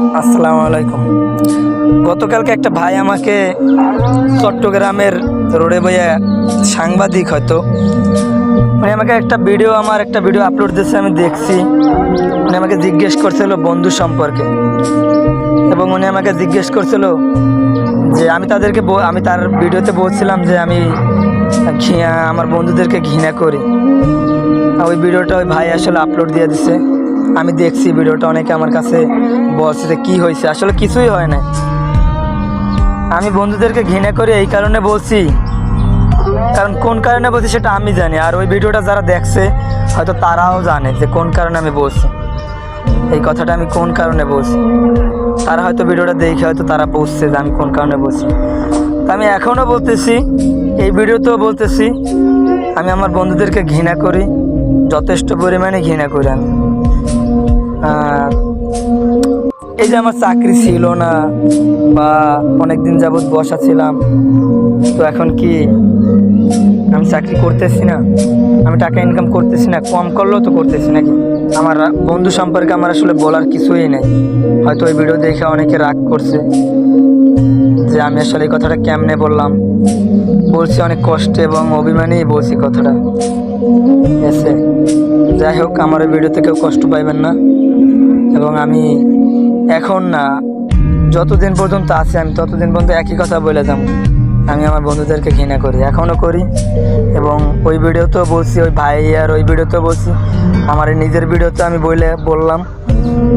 আসসালামু আলাইকুম। গতকালকে একটা ভাই আমাকে চট্টগ্রামের রোডে বইয়া সাংবাদিক হয়তো উনি আমাকে একটা ভিডিও আপলোড দিয়েছে, আমি দেখছি। উনি আমাকে জিজ্ঞেস করছিল বন্ধু সম্পর্কে, এবং উনি আমাকে জিজ্ঞেস করছিল যে আমি তার ভিডিওতে বলছিলাম যে আমি আমার বন্ধুদেরকে ঘৃণা করি। ওই ভিডিওটা ওই ভাই আসলে আপলোড দিয়ে দিছে, আমি দেখছি ভিডিওটা। অনেকে আমার কাছে বলছে যে কী হয়েছে, আসলে কিছুই হয় না। আমি বন্ধুদেরকে ঘৃণা করি এই কারণে বলছি, কারণ কোন কারণে বলছি সেটা আমি জানি, আর ওই ভিডিওটা যারা দেখছে হয়তো তারাও জানে যে কোন কারণে আমি বলছি এই কথাটা, আমি কোন কারণে বলছি। তারা হয়তো ভিডিওটা দেখে হয়তো তারা বুঝছে যে আমি কোন কারণে বলছি। তো আমি এখনও বলতেছি, এই ভিডিওতেও বলতেছি, আমি আমার বন্ধুদেরকে ঘৃণা করি, যথেষ্ট পরিমাণে ঘৃণা করি আমি। এই যে আমার চাকরি ছিল না বা অনেক দিন যাবৎ বসা ছিলাম, তো এখন কি আমি চাকরি করতেছি না, আমি টাকা ইনকাম করতেছি না, কম করলেও তো করতেছি নাকি। আমার বন্ধু সম্পর্কে আমার আসলে বলার কিছুই নেই। হয়তো ওই ভিডিও দেখে অনেকে রাগ করছে যে আমি আসলে এই কথাটা কেমনে বলছি অনেক কষ্টে এবং অভিমানেই বলছি কথাটা এসে। যাই হোক, আমার ওই ভিডিওতে কেউ কষ্ট পাইবেন না। এবং আমি এখন না, যতদিন পর্যন্ত আছি আমি ততদিন পর্যন্ত একই কথা বলে যাব, আমি আমার বন্ধুদেরকে ঘৃণা করি, এখনও করি। এবং ওই ভিডিওতেও বলছি, ওই ভাই আর ওই ভিডিওতেও বলছি, আমার নিজের ভিডিওতে আমি বললাম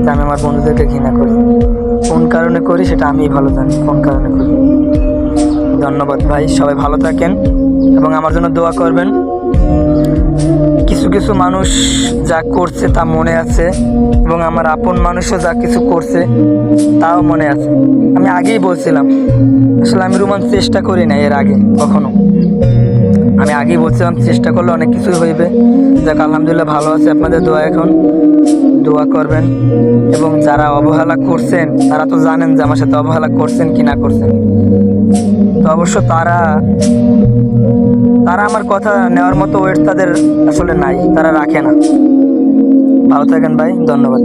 যে আমি আমার বন্ধুদেরকে ঘৃণা করি। কোন কারণে করি সেটা আমিই ভালো জানি, কোন কারণে করি। ধন্যবাদ ভাই, সবাই ভালো থাকেন এবং আমার জন্য দোয়া করবেন। কিছু কিছু মানুষ যা করছে তা মনে আছে, এবং আমার আপন মানুষও যা কিছু করছে তাও মনে আছে। আমি আগেই বলছিলাম, আসলে আমি রোমান্স চেষ্টা করি না এর আগে কখনো। আমি আগেই বলছিলাম চেষ্টা করলে অনেক কিছুই হইবে। যাক, আলহামদুলিল্লাহ ভালো আছে, আপনাদের দোয়া, এখন দোয়া করবেন। এবং যারা অবহেলা করছেন তারা তো জানেন যে আমার সাথে অবহেলা করছেন কি না করছেন, তো অবশ্য তারা আমার কথা নেওয়ার মতো ওয়েট তাদের আসলে নাই, তারা রাখে না। ভালো থাকেন ভাই, ধন্যবাদ।